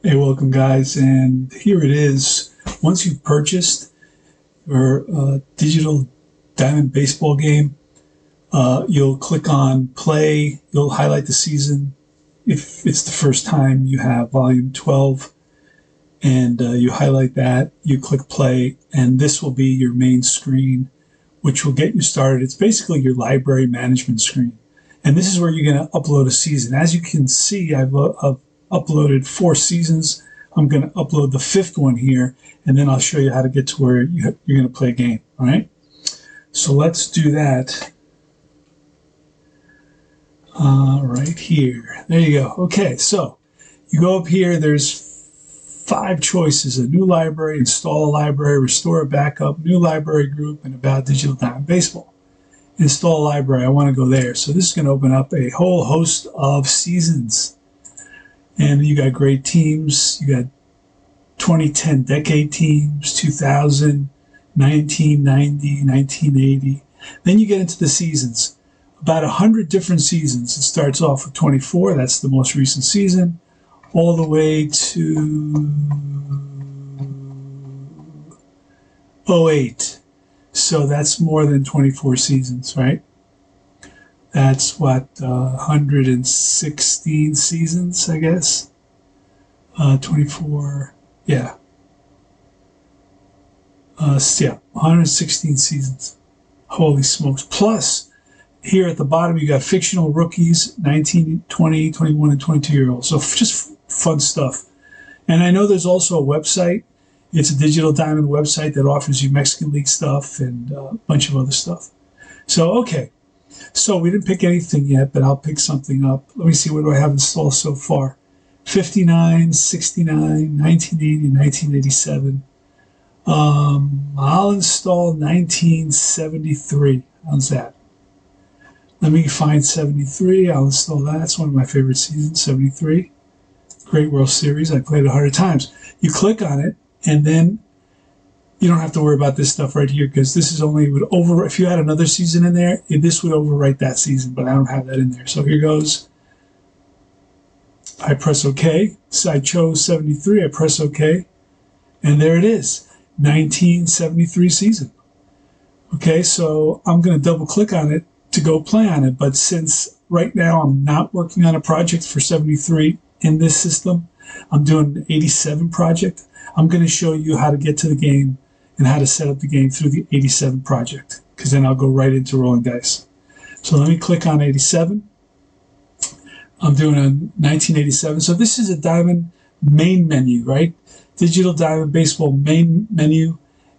Hey, welcome guys, and here it is. Once you've purchased your digital diamond baseball game, you'll click on play, you'll highlight the season. If it's the first time you have volume 12, and you highlight that, you click play, and this will be your main screen, which will get you started. It's basically your library management screen. And this is where you're going to upload a season. As you can see, I've uploaded 4 seasons. I'm going to upload the 5th one here, and then I'll show you how to get to where you're going to play a game. All right. So let's do that. Right here. There you go. Okay. So you go up here. There's 5 choices: a new library, install a library, restore a backup, new library group, and about digital diamond baseball. Install a library. I want to go there. So this is going to open up a whole host of seasons. And you got great teams. You got 2010 decade teams, 2000, 1990, 1980. Then you get into the seasons. About 100 different seasons. It starts off with 24. That's the most recent season. All the way to 08. So that's more than 24 seasons, right? That's what, 116 seasons, I guess. 24, yeah. Yeah, 116 seasons. Holy smokes. Plus, here at the bottom, you got fictional rookies, 19, 20, 21, and 22-year-olds. So just fun stuff. And I know there's also a website. It's a digital diamond website that offers you Mexican League stuff and a bunch of other stuff. So, okay. So we didn't pick anything yet, but I'll pick something up. Let me see, what do I have installed so far? 59, 69, 1980, 1987. I'll install 1973. How's that? Let me find 73. I'll install that. That's one of my favorite seasons, 73. Great World Series. I played it 100 times. You click on it, and then you don't have to worry about this stuff right here, because this is only would over. If you had another season in there, this would overwrite that season, but I don't have that in there. So here goes. I press OK. So I chose 73. I press OK, and there it is, 1973 season. Okay, so I'm going to double click on it to go play on it. But since right now I'm not working on a project for 73 in this system, I'm doing an 87 project. I'm going to show you how to get to the game and how to set up the game through the 87 project, because then I'll go right into rolling dice. So let me click on 87. I'm doing a 1987. So this is a diamond main menu, right? Digital diamond baseball main menu.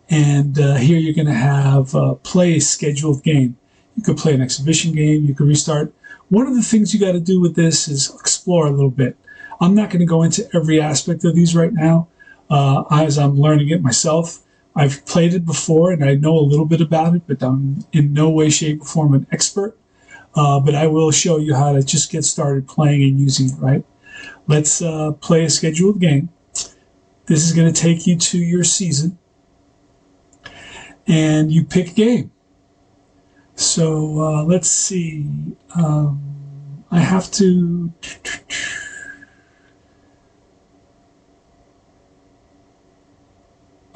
And here you're going to have play a scheduled game. You could play an exhibition game. You could restart. One of the things you got to do with this is explore a little bit. I'm not going to go into every aspect of these right now as I'm learning it myself. I've played it before and I know a little bit about it, but I'm in no way, shape, or form an expert. But I will show you how to just get started playing and using it, right? Let's play a scheduled game. This is going to take you to your season. And you pick a game. So let's see. I have to...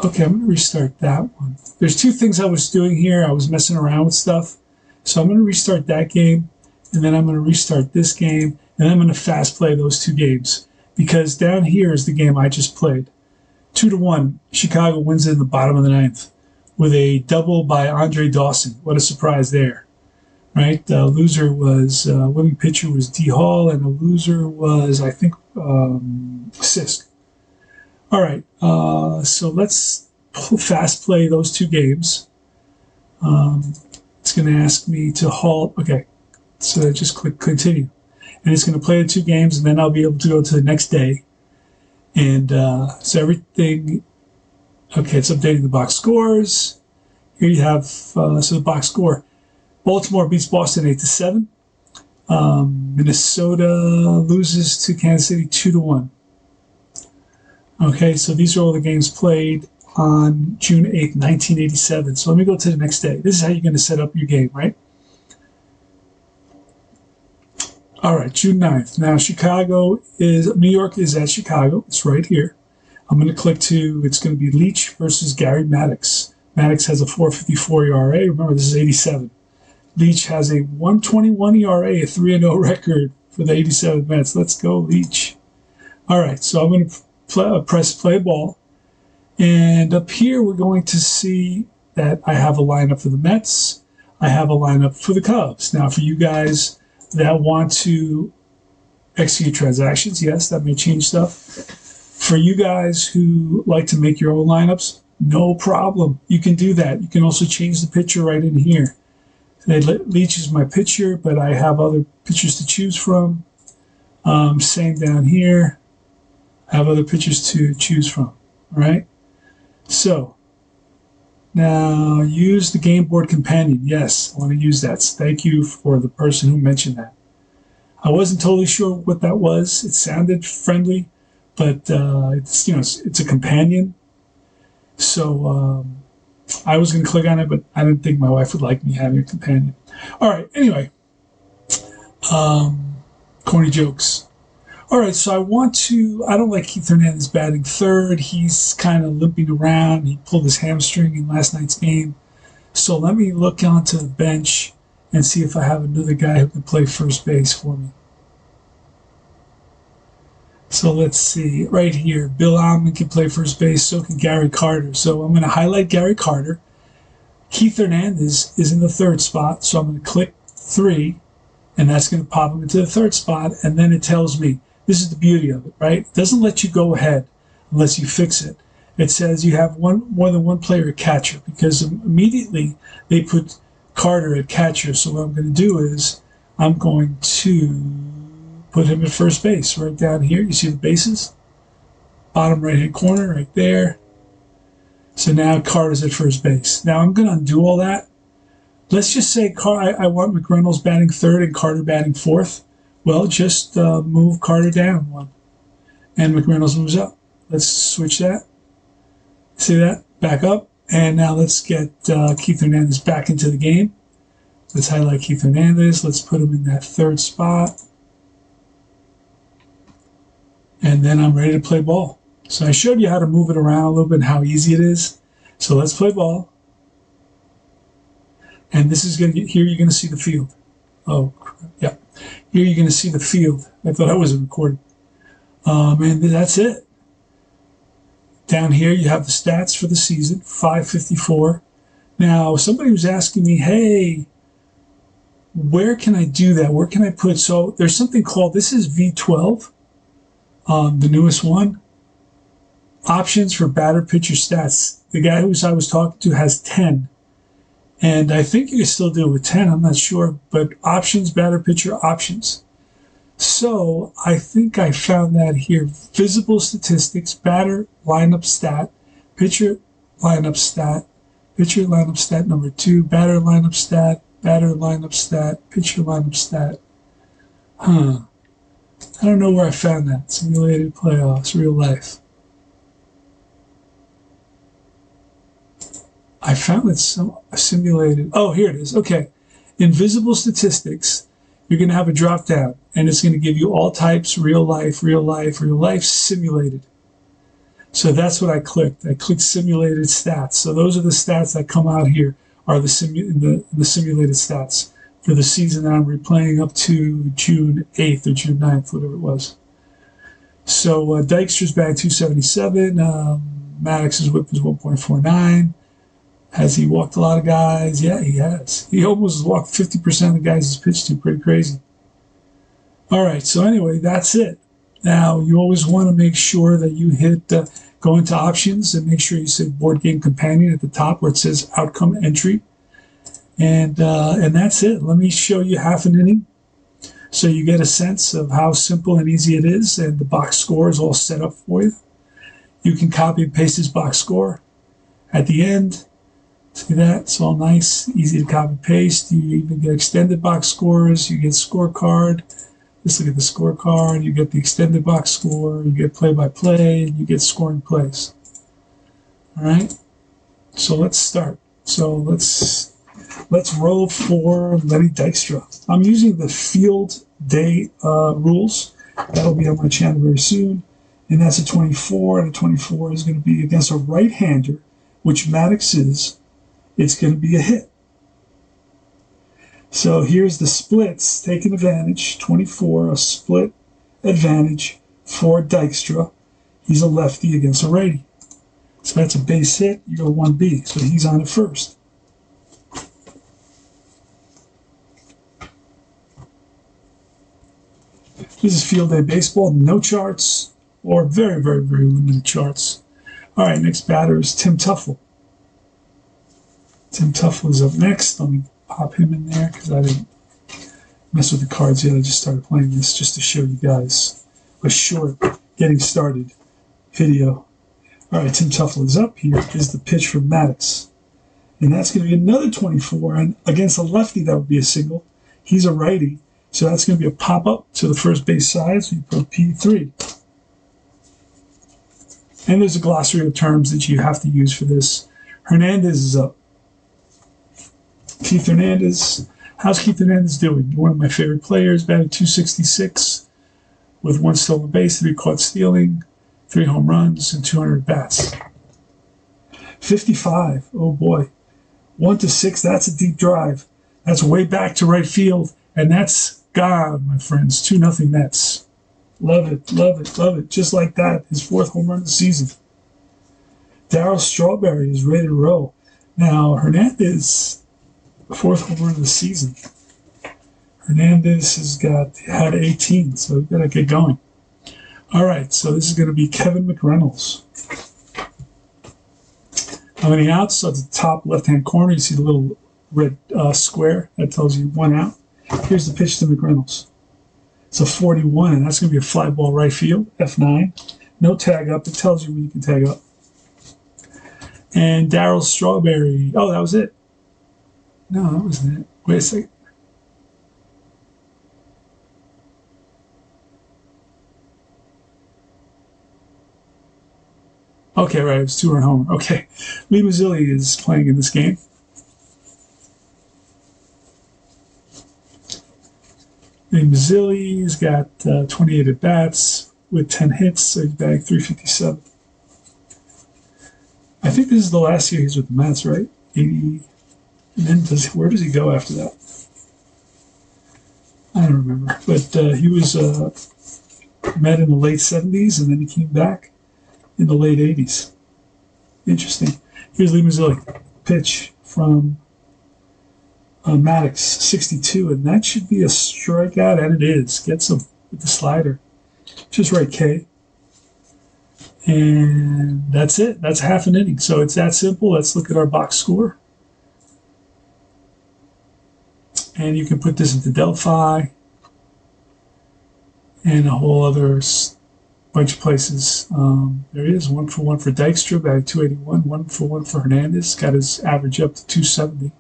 Okay, I'm going to restart that one. There's 2 things I was doing here. I was messing around with stuff. So I'm going to restart that game, and then I'm going to restart this game, and then I'm going to fast play those 2 games. Because down here is the game I just played. 2-1, Chicago wins it in the bottom of the 9th with a double by Andre Dawson. What a surprise there, right? The loser was, winning pitcher was D. Hall, and the loser was, I think, Sisk. All right, so let's fast play those 2 games. It's going to ask me to halt. Okay, so I just click continue. And it's going to play the 2 games, and then I'll be able to go to the next day. And so everything, okay, it's updating the box scores. Here you have, so the box score. Baltimore beats Boston 8-7. Minnesota loses to Kansas City 2-1. Okay, so these are all the games played on June 8th, 1987. So let me go to the next day. This is how you're going to set up your game, right? All right, June 9th. Now, New York is at Chicago. It's right here. I'm going to click to, it's going to be Leach versus Gary Maddox. Maddox has a 4.54 ERA. Remember, this is 87. Leach has a 1.21 ERA, a 3-0 record for the 87 Mets. Let's go, Leach. All right, so I'm going to press play ball. And up here, we're going to see that I have a lineup for the Mets. I have a lineup for the Cubs. Now, for you guys that want to execute transactions, yes, that may change stuff. For you guys who like to make your own lineups, no problem. You can do that. You can also change the pitcher right in here. Leach is my pitcher, but I have other pitchers to choose from. Same down here. I have other pitchers to choose from. All right. So now use the game board companion. Yes, I want to use that. Thank you for the person who mentioned that. I wasn't totally sure what that was. It sounded friendly, but it's a companion. So I was going to click on it, but I didn't think my wife would like me having a companion. All right. Anyway, corny jokes. All right, so I don't like Keith Hernandez batting third. He's kind of limping around. He pulled his hamstring in last night's game. So let me look onto the bench and see if I have another guy who can play first base for me. So let's see, right here, Bill Almond can play first base, so can Gary Carter. So I'm going to highlight Gary Carter. Keith Hernandez is in the third spot, so I'm going to click 3, and that's going to pop him into the third spot, and then it tells me, this is the beauty of it, right? It doesn't let you go ahead unless you fix it. It says you have more than one player at catcher, because immediately they put Carter at catcher. So what I'm going to do is I'm going to put him at first base right down here. You see the bases? Bottom right-hand corner right there. So now Carter's at first base. Now I'm going to undo all that. Let's just say I want McReynolds batting third and Carter batting fourth. Well, just move Carter down one, and McReynolds moves up. Let's switch that. See that? Back up. And now let's get Keith Hernandez back into the game. Let's highlight Keith Hernandez. Let's put him in that third spot. And then I'm ready to play ball. So I showed you how to move it around a little bit and how easy it is. So let's play ball. And this is going to get, here you're going to see the field. Oh, yeah. Here you're going to see the field. I thought I wasn't recording. And that's it. Down here you have the stats for the season, 554. Now, somebody was asking me, hey, where can I do that? Where can I put, so there's something called, this is V12, the newest one. Options for batter pitcher stats. The guy who I was talking to has 10. And I think you can still do it with 10, I'm not sure, but options, batter pitcher options. So I think I found that here. Visible statistics, batter lineup stat, pitcher lineup stat, pitcher lineup stat number 2, batter lineup stat, pitcher lineup stat. I don't know where I found that. Simulated playoffs, real life. I found it simulated. Oh, here it is. Okay. In visible statistics, you're going to have a drop down, and it's going to give you all types, real life, simulated. So that's what I clicked. I clicked simulated stats. So those are the stats that come out here, are the simulated stats for the season that I'm replaying up to June 8th or June 9th, whatever it was. So Dykstra's batting 277. Maddox's whip is 1.49. Has he walked a lot of guys? Yeah, he has. He almost walked 50% of the guys he's pitched to. Pretty crazy. All right, so anyway, that's it. Now, you always want to make sure that you hit, go into options and make sure you say board game companion at the top where it says outcome entry. And that's it. Let me show you half an inning so you get a sense of how simple and easy it is, and the box score is all set up for you. You can copy and paste this box score at the end. See that? It's all nice, easy to copy and paste. You even get extended box scores. You get scorecard. Let's look at the scorecard. You get the extended box score. You get play-by-play. And you get scoring plays. All right? So let's start. So let's roll for Lenny Dykstra. I'm using the field day rules. That'll be on my channel very soon. And that's a 24, and a 24 is going to be against a right-hander, which Maddox is. It's going to be a hit. So here's the splits taking advantage. 24, a split advantage for Dykstra. He's a lefty against a righty. So that's a base hit. You go 1B. So he's on it first. This is Field Day Baseball. No charts, or very, very, very limited charts. All right, next batter is Tim Tuffle. Tim Tuffle is up next. Let me pop him in there because I didn't mess with the cards yet. I just started playing this just to show you guys a short getting started video. All right, Tim Tuffle is up. Here is the pitch from Maddox. And that's going to be another 24. And against a lefty, that would be a single. He's a righty. So that's going to be a pop-up to the first base side. So you put P3. And there's a glossary of terms that you have to use for this. Hernandez is up. Keith Hernandez. How's Keith Hernandez doing? One of my favorite players, batting .266 with 1 stolen base, 3 caught stealing, 3 home runs, and 200 bats. 55. Oh boy. 1 to 6. That's a deep drive. That's way back to right field, and that's gone, my friends. 2-0 Mets. Love it, love it, love it. Just like that, his 4th home run of the season. Darryl Strawberry is ready to roll. Now, Hernandez, 4th home run of the season. Hernandez had 18, so we gotta get going. All right, so this is going to be Kevin McReynolds. How many outs? At the top left-hand corner, you see the little red square. That tells you 1 out. Here's the pitch to McReynolds. It's a 41, and that's going to be a fly ball right field, F9. No tag up. It tells you when you can tag up. And Darryl Strawberry. Oh, that was it. No, that wasn't it. Wait a second. Okay, right. It was 2-run homer. Okay. Lee Mazzilli is playing in this game. Lee Mazzilli's got 28 at-bats with 10 hits, so he's batting .357. I think this is the last year he's with the Mets, right? 80. And then where does he go after that? I don't remember. But he was Met in the late 70s, and then he came back in the late 80s. Interesting. Here's Lee Mazzilli. Pitch from Maddox, 62, and that should be a strikeout, and it is. Gets him with the slider. Just right, K. And that's it. That's half an inning. So it's that simple. Let's look at our box score. And you can put this into Delphi and a whole other bunch of places. There it is, 1 for 1 for Dykstra, batting .281, 1 for 1 for Hernandez, got his average up to .270.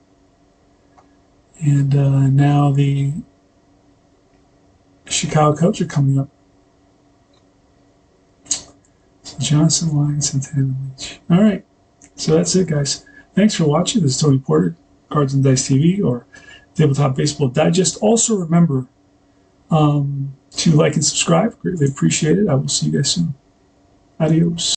And now the Chicago Cubs are coming up. So Johnson, Lyons, Santana, Leach. All right, so that's it, guys. Thanks for watching. This is Tony Porter, Cards and Dice TV, or Tabletop Baseball Digest. Also remember to like and subscribe. Greatly appreciate it. I will see you guys soon. Adios.